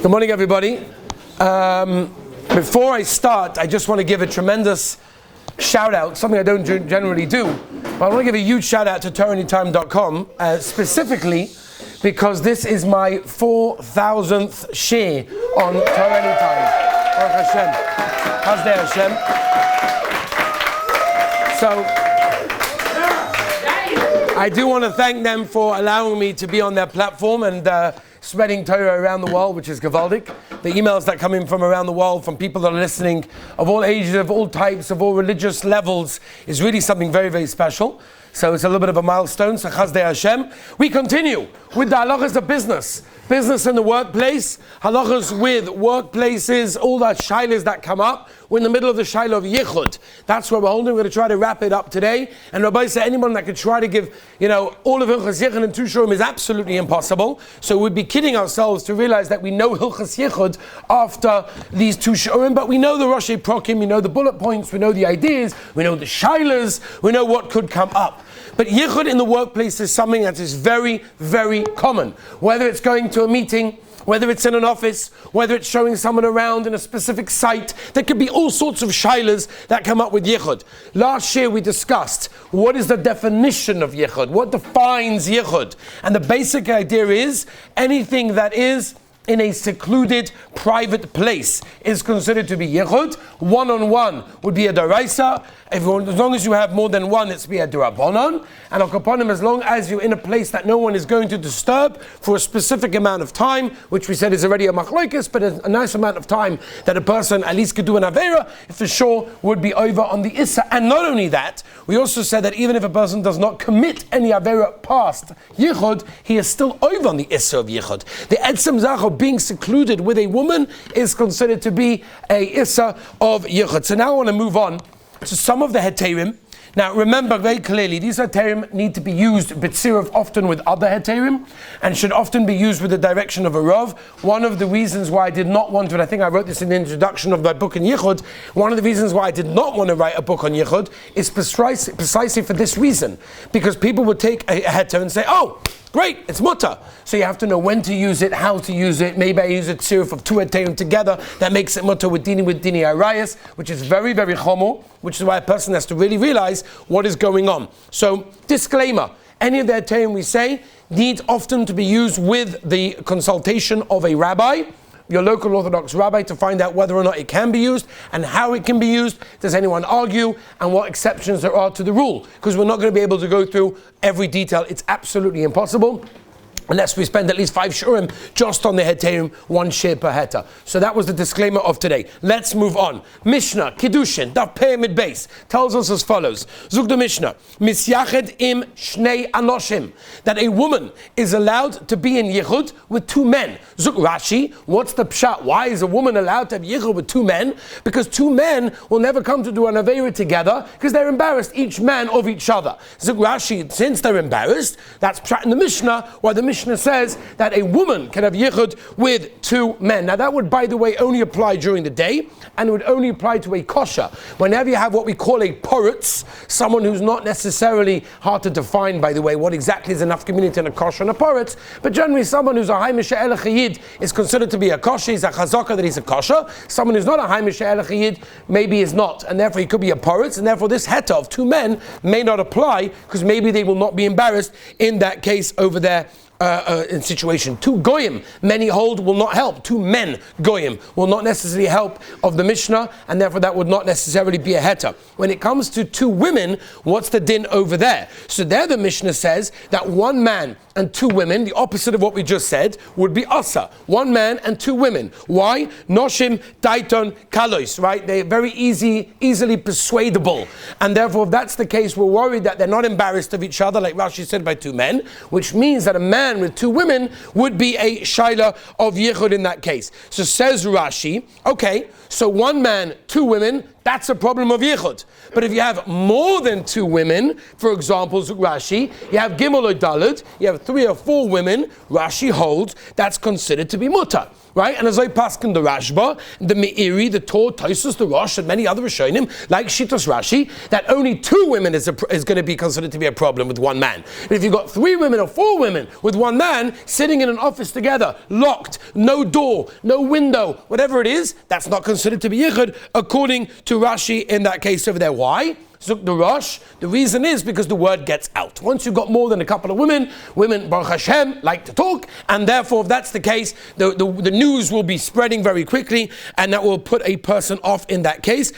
Good morning, everybody. Before I start, I just want to give a tremendous shout out, something I don't generally do, but I want to give a huge shout out to TorahAnytime.com, specifically because this is my 4,000th share on Torah Anytime. Baruch Hashem. Hazdei Hashem. So, I do want to thank them for allowing me to be on their platform and spreading Torah around the world, which is gavaldik. The emails that come in from around the world, from people that are listening, of all ages, of all types, of all religious levels, is really something very, very special. So it's a little bit of a milestone. So Chazdei Hashem. We continue with the halachas of business. Business in the workplace, halachas with workplaces, all the shilas that come up. We're in the middle of the shilah of Yichud. That's what we're holding. We're going to try to wrap it up today. And Rabbi said anyone that could try to give, all of Hilchas Yichud in two shurim is absolutely impossible. So we'd be kidding ourselves to realize that we know Hilchas Yichud after these two shurim, but we know the Rosh Prokim, we know the bullet points, we know the ideas, we know the shilas, we know what could come up. But Yichud in the workplace is something that is very, very common. Whether it's going to a meeting, whether it's in an office, whether it's showing someone around in a specific site, there could be all sorts of shilas that come up with Yichud. Last year we discussed what is the definition of Yichud, what defines Yichud. And the basic idea is anything that is in a secluded, private place is considered to be Yichud. One-on-one would be a daraisa. As long as you have more than one, it's be a durabonon. And al kaponim, as long as you're in a place that no one is going to disturb for a specific amount of time, which we said is already a machlokes, but a nice amount of time that a person at least could do an avera, for sure would be over on the issa. And not only that, we also said that even if a person does not commit any avera past Yichud, he is still over on the issa of Yichud. The etzem zach of being secluded with a woman is considered to be a issa of Yichud. So now I want to move on to some of the heterim. Now remember very clearly, these heterim need to be used b'tziruf often with other heterim, and should often be used with the direction of a rav. One of the reasons why I did not want to, and I think I wrote this in the introduction of my book in Yichud, one of the reasons why I did not want to write a book on Yichud is precisely for this reason. Because people would take a heter and say, oh, great, it's mutter. So you have to know when to use it, how to use it. Maybe I use a tziruf of two heterim together. That makes it mutter with dini arayas, which is very, very chomo, which is why a person has to really realize what is going on. So, disclaimer, any of the heterim we say need often to be used with the consultation of a rabbi, your local Orthodox rabbi, to find out whether or not it can be used and how it can be used. Does anyone argue? And what exceptions there are to the rule? Because we're not going to be able to go through every detail. It's absolutely impossible unless we spend at least 5 shurim just on the heterim, 1 share per heter. So that was the disclaimer of today. Let's move on. Mishnah, Kiddushin, Daf Pyramid Base, tells us as follows. Zug the Mishnah, Misyached im shnei anoshim, that a woman is allowed to be in Yichud with 2 men. Zug Rashi, what's the pshat? Why is a woman allowed to have Yichud with 2 men? Because 2 men will never come to do an avera together because they're embarrassed, each man of each other. Zug Rashi, since they're embarrassed, that's pshat in the Mishnah, why the Mishnah says that a woman can have Yichud with 2 men. Now that would, by the way, only apply during the day, and it would only apply to a kosher. Whenever you have what we call a poritz, someone who's not necessarily hard to define, by the way, what exactly is enough community in a kosher and a poritz, but generally someone who's a haimisha elachiyid is considered to be a kosher, he's a chazaka that he's a kosher. Someone who's not a haimisha elachiyid maybe is not, and therefore he could be a poritz, and therefore this heta of 2 men may not apply, because maybe they will not be embarrassed in that case over there. In situation. 2 goyim, many hold, will not help. 2 men goyim will not necessarily help of the Mishnah, and therefore that would not necessarily be a heta. When it comes to 2 women, what's the din over there? So there the Mishnah says that 1 man and 2 women, the opposite of what we just said, would be asa. 1 man and 2 women. Why? Noshim, daiton, kalois, right? They're very easily persuadable. And therefore, if that's the case, we're worried that they're not embarrassed of each other, like Rashi said, by 2 men, which means that a man with 2 women would be a shaila of Yichud in that case. So says Rashi, okay, so 1 man, 2 women, that's a problem of Yichud. But if you have more than 2 women, for example, Rashi, you have Gimel or Daled, you have 3 or 4 women, Rashi holds that's considered to be mutter. Right? And as I paskin the Rashba, the Meiri, the Tor, Tosfos, the Rosh, and many other Rishonim, like Shitos Rashi, that only 2 women is going to be considered to be a problem with 1 man. But if you've got 3 women or 4 women with 1 man sitting in an office together, locked, no door, no window, whatever it is, that's not considered to be Yichud, according to Rashi in that case over there. Why? Zuk the Rosh, the reason is because the word gets out. Once you've got more than a couple of women, Baruch Hashem, like to talk, and therefore if that's the case, the news will be spreading very quickly, and that will put a person off in that case.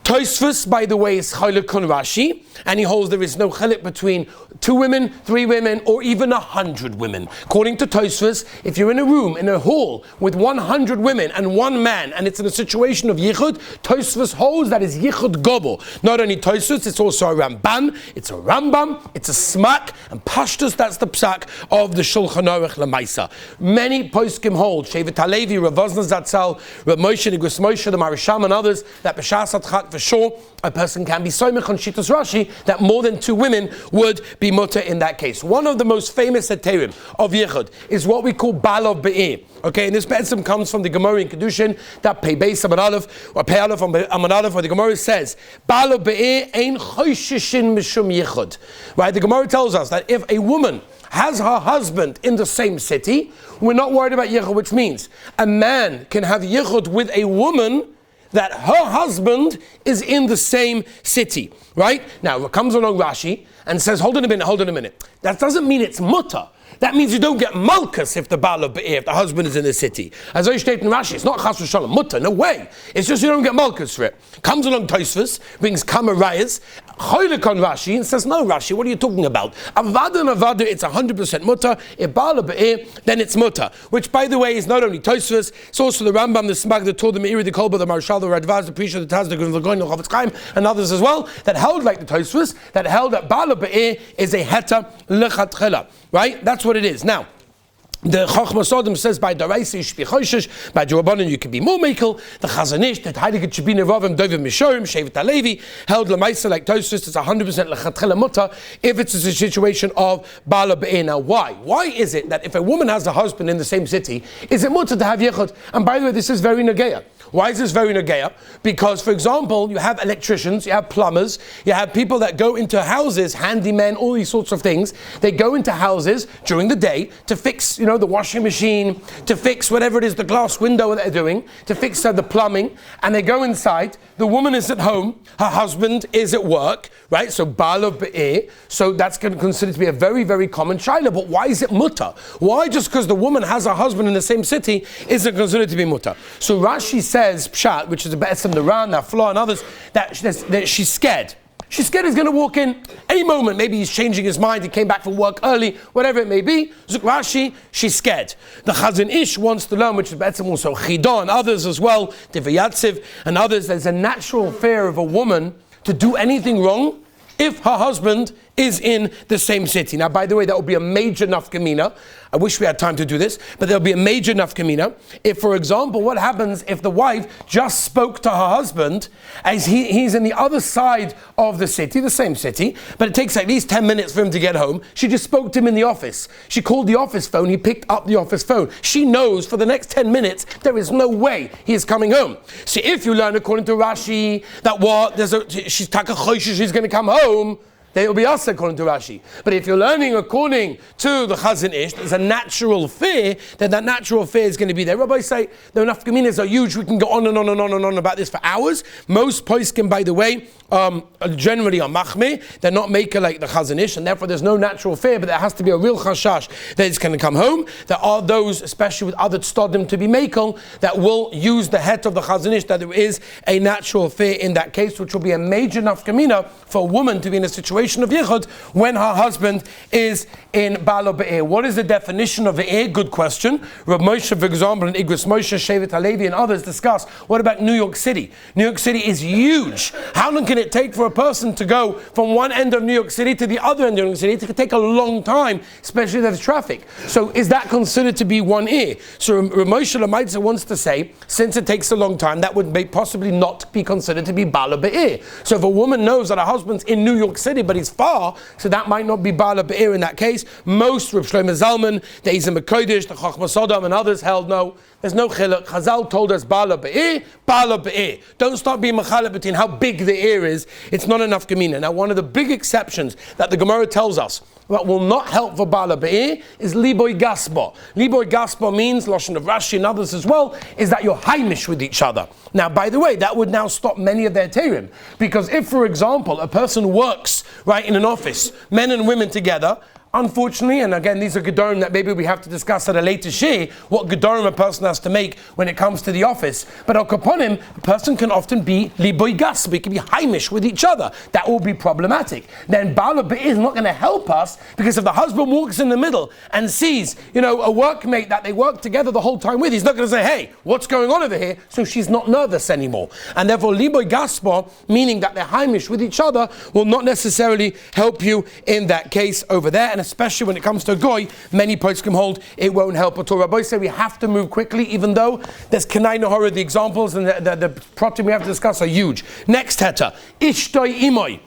Tosfos, by the way, is Chalik on Rashi, and he holds there is no chalik between 2 women, 3 women, or even 100 women. According to Tosfos, if you're in a room, in a hall, with 100 women and 1 man, and it's in a situation of Yichud, Tosfos holds that is Yichud Gobel. Not only Tosfos, it's also a Ramban, it's a Rambam, it's a Smak, and Pashtus, that's the psak of the Shulchan Aruch Lamaisa. Many poskim hold, Shevet Halevi, Rav Vosner Zatzal, Rav Moshe, Nigros Moshe, the Marisham, and others, that B'shas Adchat for sure, a person can be soymech on Shitas Rashi that more than 2 women would be mutter in that case. One of the most famous heterim of Yichud is what we call Baal of Be'er. Okay, and this be'etzim comes from the Gemara in Kedushin, that Pei Beis Amud Aleph, or Pei Aleph Amud Aleph, where the Gemara says, Baal of Be'er ein chosheshin mishum Yichud. Right, the Gemara tells us that if a woman has her husband in the same city, we're not worried about Yichud, which means a man can have Yichud with a woman that her husband is in the same city, right? Now, comes along Rashi and says, hold on a minute. That doesn't mean it's mutter. That means you don't get malchus if the Baal of Be'er, if the husband is in the city. As I state in Rashi, it's not chas v'shalom mutter, no way. It's just you don't get malchus for it. Comes along Tosfos, brings kamarayas, choylek on Rashi, and says, no Rashi, what are you talking about? Avada and avada, it's 100% mutter. If Baal of Be'er, then it's mutter. Which, by the way, is not only Tosfos, it's also the Rambam, the Smag, the Tor, the Meiri, the Kolba, the Marshal, the Radvaz, the Prisha, the Taz, the Goin, the Chavetz Chaim, and others as well, that held like the Tosfos, that held that Baal of Be'er is a heta lechatchila. Right? That's what it is. Now, the Chochma Sodom says by Daraisi Shpi Choshesh, by Jorabanan you can be more mekel. The Chazanish, that Heilige Tshibine Ravim, Dovim Mishorim, Shevet HaLevi, held Lamaisa like Tosfos, it's 100% lechatchila mutter if it's a situation of Baal Be'er. Now, why? Why is it that if a woman has a husband in the same city, is it mutter to have Yichud? And by the way, this is very Nageya. Why is this very Nageya? Because, for example, you have electricians, you have plumbers, you have people that go into houses, handymen, all these sorts of things. They go into houses during the day to fix, the washing machine, to fix whatever it is, the glass window that they're doing, to fix the plumbing, and they go inside. The woman is at home, her husband is at work, right? So Baal of Be'er, so that's considered to be a very, very common shaila. But why is it mutter? Why just because the woman has her husband in the same city is it considered to be mutter? So Rashi says, Pshat, which is a be'etzim the Ran, Nafla, and others, that she's scared. She's scared he's going to walk in any moment. Maybe he's changing his mind. He came back from work early, whatever it may be. Zuk Rashi, she's scared. The Chazon Ish wants to learn, which is be'etzim also Chida and others as well, Divayatziv and others. There's a natural fear of a woman to do anything wrong if her husband is in the same city. Now, by the way, that would be a major nafkamina. I wish we had time to do this, but there'll be a major nafkamina. If, for example, what happens if the wife just spoke to her husband as he's in the other side of the city, the same city, but it takes at least 10 minutes for him to get home. She just spoke to him in the office. She called the office phone. He picked up the office phone. She knows for the next 10 minutes there is no way he is coming home. See, if you learn according to Rashi that she's taka choishes, she's going to come home, they will be us according to Rashi. But if you're learning according to the Chazon Ish, there's a natural fear, then that natural fear is going to be there. Rabbis say the nafkaminas are huge. We can go on and on and on and on about this for hours. Most poskim, by the way, generally are machmeh. They're not maker like the Chazon Ish, and therefore there's no natural fear, but there has to be a real chashash that it's going to come home. There are those, especially with other tzodim to be makel, that will use the het of the Chazon Ish, that there is a natural fear in that case, which will be a major nafkamina for a woman to be in a situation of Yichud when her husband is in Baal Be'er. What is the definition of Be'er? Good question. Rav Moshe, for example, and Igros Moshe, Shevet HaLevi, and others discuss, what about New York City? New York City is huge. How long can can it take for a person to go from one end of New York City to the other end of New York City? It could take a long time, especially if there's traffic. So is that considered to be one ear? So Moshe Lamaitza wants to say, since it takes a long time, that would possibly not be considered to be Bala Be'ir. So if a woman knows that her husband's in New York City, but he's far, so that might not be Bala Be'ir in that case. Most, Reb Shlomo Zalman, the Eizem HaKodesh, the Chachma Sodom, and others held no. There's no chiluk. Chazal told us Bala Be'ir, Bala Be'ir. Don't start being machalek between how big the ear is. It's not enough gemina. Now, one of the big exceptions that the Gemara tells us that will not help for Bala Be'ir is Liboy Gaspa. Liboy Gaspa means, Lashon of Rashi and others as well, is that you're haimish with each other. Now, by the way, that would now stop many of their terim. Because if, for example, a person works, right, in an office, men and women together, unfortunately, and again, these are gedorim that maybe we have to discuss at a later share, what gedorim a person has to make when it comes to the office. But al kaponim, a person can often be liboy gas, we can be haimish with each other. That will be problematic. Then Bala Be'ir is not going to help us, because if the husband walks in the middle and sees, a workmate that they work together the whole time with, he's not going to say, hey, what's going on over here? So she's not nervous anymore. And therefore, liboy gaspa, meaning that they're haimish with each other, will not necessarily help you in that case over there. And especially when it comes to a goy, many poskim hold it won't help at all. Rabbi say we have to move quickly, even though there's Kenai Nahora, the examples and the protein we have to discuss are huge. Next heta, Ishtoi Imoy.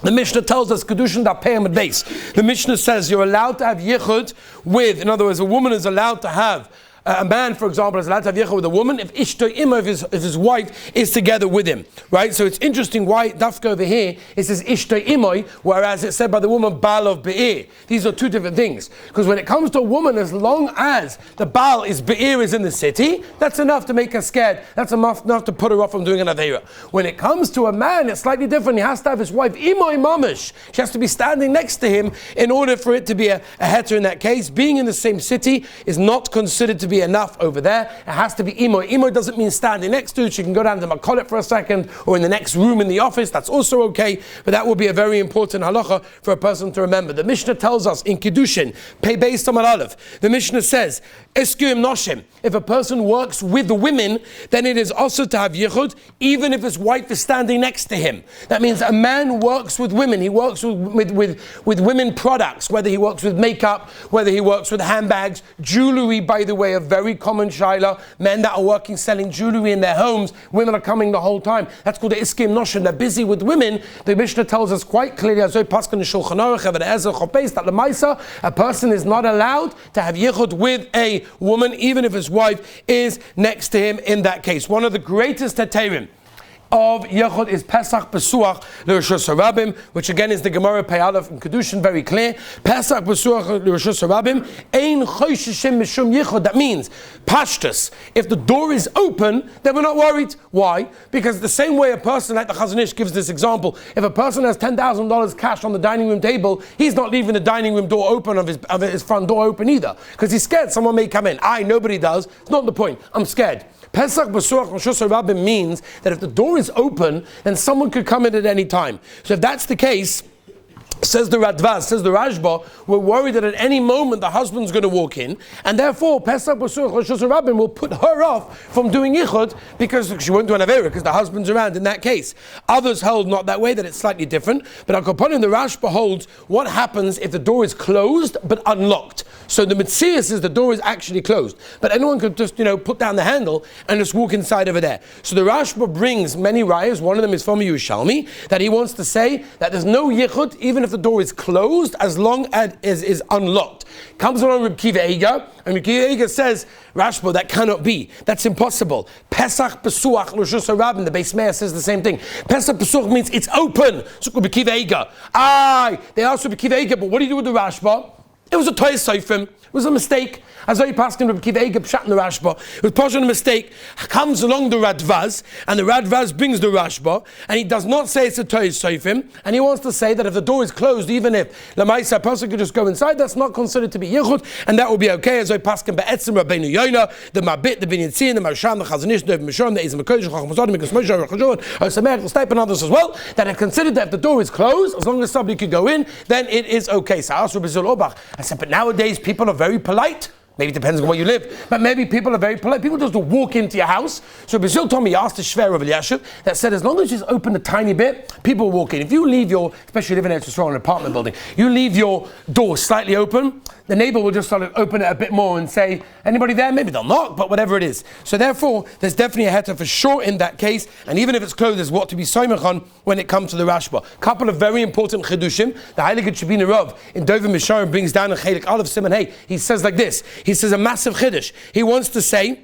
The Mishnah tells us, Kedushin Dapayim at base. The Mishnah says you're allowed to have Yichud with, in other words, a woman is allowed to have a man, for example, is allowed to have Yichud with a woman if Ishto Ima, if his wife is together with him. Right? So it's interesting why Dafka over here it says Ishto Imoy, whereas it's said by the woman Baal of Be'ir. These are two different things. Because when it comes to a woman, as long as the Baal is Be'ir is in the city, that's enough to make her scared. That's enough to put her off from doing an Aveira. When it comes to a man, it's slightly different. He has to have his wife Imoy Mamish. She has to be standing next to him in order for it to be a heter in that case. Being in the same city is not considered to be enough over there. It has to be imoy. Imoy doesn't mean standing next to it. She can go down to the makolet for a second or in the next room in the office. That's also okay. But that will be a very important halacha for a person to remember. The Mishnah tells us in Kiddushin, Pei Beis Tamar Aleph, the Mishnah says, Eskuim Noshim, if a person works with the women, then it is also to have yichud, even if his wife is standing next to him. That means a man works with women. He works with women products, whether he works with makeup, whether he works with handbags, jewelry, by the way, a very common shaila. Men that are working selling jewelry in their homes, women are coming the whole time. That's called the iskim noshim. They're busy with women. The Mishnah tells us quite clearly, that the Maisa, a person is not allowed to have yichud with a woman, even if his wife is next to him in that case. One of the greatest heterim of Yichud is Pesach Besuach L'Rishus Harabim, which again is the Gemara Pei Aleph from Kedushin, very clear. Pesach Besuach L'Rishus Harabim, Ein Choshishim Mishum Yichud. That means, Pashtus, if the door is open, then we're not worried. Why? Because the same way a person, like the Chazon Ish gives this example, if a person has $10,000 cash on the dining room table, he's not leaving the dining room door open, of his front door open either, because he's scared someone may come in. Nobody does. It's not the point. I'm scared. Pesach Besuach L'Rishus Harabim means that if the door is open, then someone could come in at any time. So if that's the case, says the Radvaz, says the Rashba, we're worried that at any moment the husband's going to walk in, and therefore Pesach Besuach L'Rishus Harabim will put her off from doing Yichud because she won't do an Avera because the husband's around in that case. Others hold not that way, that it's slightly different. But Al-Kaponim, the Rashba holds what happens if the door is closed but unlocked. So the Metzias is the door is actually closed, but anyone could just put down the handle and just walk inside over there. So the Rashba brings many rayas. One of them is from Yerushalmi, that he wants to say that there's no Yichud even if the door is closed as long as it is unlocked. Comes along Reb Kiva Eiger, and Reb Kiva Eiger says, Rashba, that cannot be. That's impossible. Pesach Besuach L'Rishus Harabim, the Beis Meir says the same thing. Pesach Besuach means it's open. So Reb Kiva Eiger. They asked Reb Kiva Eiger, but what do you do with the Rashba? It was a toy seifim. It was a mistake. As I passed him, Reb Kiva Eiger pshat in the Rashba. It was partially a mistake. Comes along the Radvaz, and the Radvaz brings the Rashba, and he does not say it's a toy seifim, and he wants to say that if the door is closed, even if Lamaisa, a person could just go inside, that's not considered to be Yichud, and that will be okay. As I passed him, Be'etzim Rabbeinu Yoina, the Mabit, the Binyan Tzin, the Marsham, the Chazon Ish, the Mishon, the Eizem HaKodesh, the Chachma Sodom, the Moshe, the Chajor, the Sameach, the Steip, and others as well, that have considered that if the door is closed, as long as somebody could go in, then it is okay. So I asked Rabbi Zul Obach, I said, but nowadays people are very polite. Maybe it depends on where you live. But maybe people are very polite. People just walk into your house. So Brazil told me, he asked the Shver of Eliashiv that said, as long as you just open a tiny bit, people walk in. If you leave your, especially living in an apartment building, you leave your door slightly open, the neighbor will just sort of open it a bit more and say, anybody there? Maybe they'll knock, but whatever it is. So therefore, there's definitely a heter for sure in that case. And even if it's closed, there's what to be soymech on when it comes to the Rashba. Couple of very important chidushim. The Heilige Shabbat Rav in Dover Misharim brings down a chelik Aleph Siman Hey. He says like this. He says a massive chiddush. He wants to say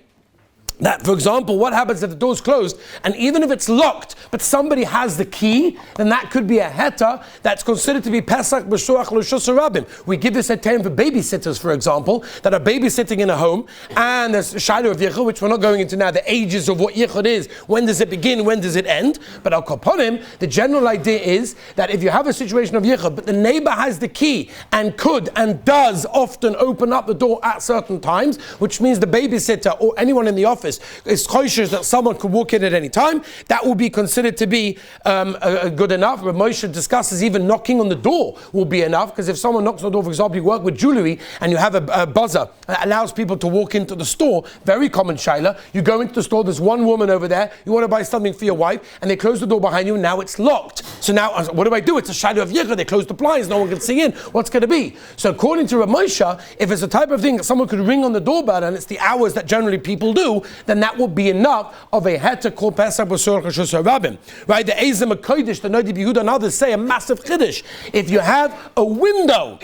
that, for example, what happens if the door's closed and even if it's locked, but somebody has the key, then that could be a heta that's considered to be Pesach B'Shuach L'Shus Rabim. We give this a term for babysitters, for example, that are babysitting in a home, and there's Shiloh of Yichud, which we're not going into now, the ages of what Yichud is, when does it begin, when does it end, but Al Kaponim, the general idea is that if you have a situation of Yichud, but the neighbor has the key and could and does often open up the door at certain times, which means the babysitter or anyone in the office is cautious that someone could walk in at any time, that will be considered to be good enough. But Moshe discusses even knocking on the door will be enough, because if someone knocks on the door, for example, you work with jewelry and you have a buzzer that allows people to walk into the store, very common shaila, you go into the store, there's one woman over there, you want to buy something for your wife, and they close the door behind you, and now it's locked. So now, what do I do? It's a shaila of Yichud, they close the blinds, no one can see in, what's going to be? So according to Rav Moshe, if it's a type of thing that someone could ring on the doorbell, and it's the hours that generally people do, then that would be enough of a heter called Pesach B'Surach L'Shus Rabim. Right? The Ezim HaKodesh, the Noda B'Yehuda and others say a massive chiddush. If you have a window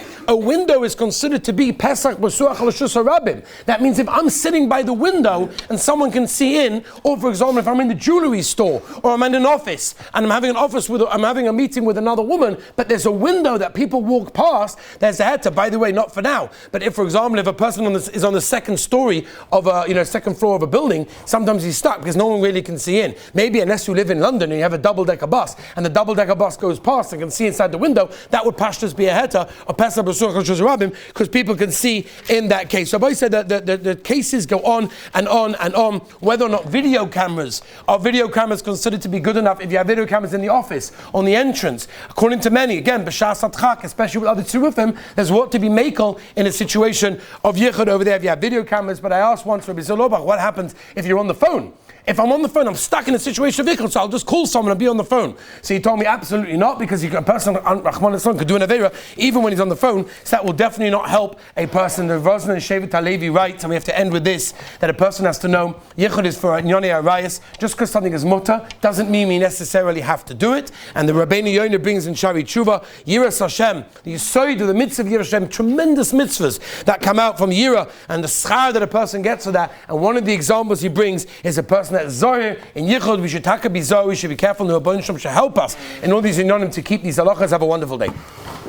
is considered to be Pesach B'Surach L'Shus Rabim. That means if I'm sitting by the window and someone can see in, or for example, if I'm in the jewelry store, or I'm in an office, and I'm having a meeting with another woman, but there's a window that people walk past, there's a heter. By the way, not for now, but if, for example, if a person is on the second story of second floor of a building, sometimes he's stuck because no one really can see in. Maybe unless you live in London and you have a double-decker bus, and the double-decker bus goes past and can see inside the window, that would pashtus be a heter of Pesach B'Surach L'Shus Rabim, because people can see in that case. So I said that the cases go on and on and on, whether or not video cameras considered to be good enough. If you have video cameras in the office, on the entrance, according to many, again, B'Shas Adchak, especially with other tzurufim, there's what to be makel in a situation of Yichud over there if you have video cameras. But I asked once Rabbi Zolobach, what happens if you're on the phone? If I'm on the phone, I'm stuck in a situation of Yichud, so I'll just call someone and be on the phone. So he told me absolutely not, because a person, Rahman al could do an Aveira even when he's on the phone, so that will definitely not help a person. The Rosnan and Shevet HaLevi writes, and we have to end with this, that a person has to know Yichud is for Nyonei Arayas. Just because something is mutter doesn't mean we necessarily have to do it. And the Rabbeinu Yonah brings in Shari Tshuva, Yiras Hashem, the Yisoid of the mitzvah of Yiras Hashem, tremendous mitzvahs that come out from Yira, and the schar that a person gets for that. And one of the examples he brings is a person that Zohar in Yichud. We should be Zohar, we should be careful, the Rabbeinu Shem should help us in all these inyanim to keep these halachas. Have a wonderful day.